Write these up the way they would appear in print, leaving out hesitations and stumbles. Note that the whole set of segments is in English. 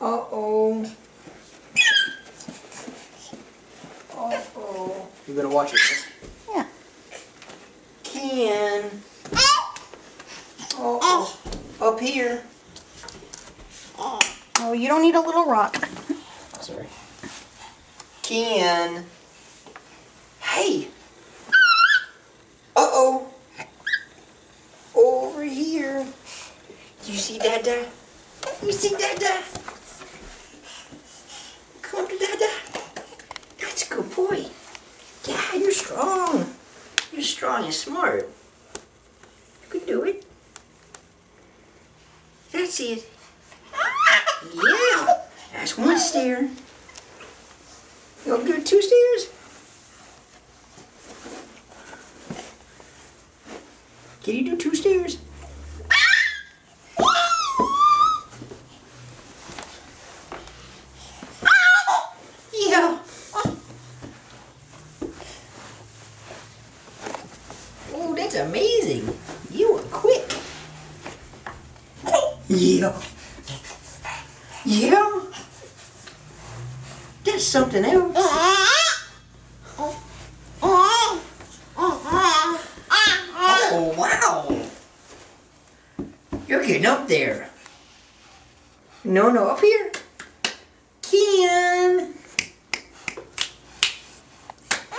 Uh-oh. Uh-oh. You better watch it, Miss. Yeah. Ken. Uh-oh. Up here. Oh, you don't need a little rock. Sorry. Ken. Hey. Uh-oh. Over here. You see Dada? You see Dada? Come to Dada. That's a good boy. Yeah, you're strong. You're strong and smart. You can do it. That's it. Yeah. That's one stair. You want to do 2 stairs? Can you do 2 stairs? Yeah. Oh, that's amazing. You are quick. Yeah. Yeah. That's something else. Oh, wow. You're getting up there. No, up here. Ken.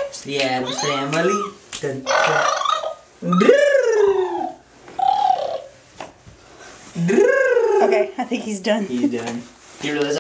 It's the Addams Family. Dun, dun. Okay, I think he's done. He's done. Here, Liz.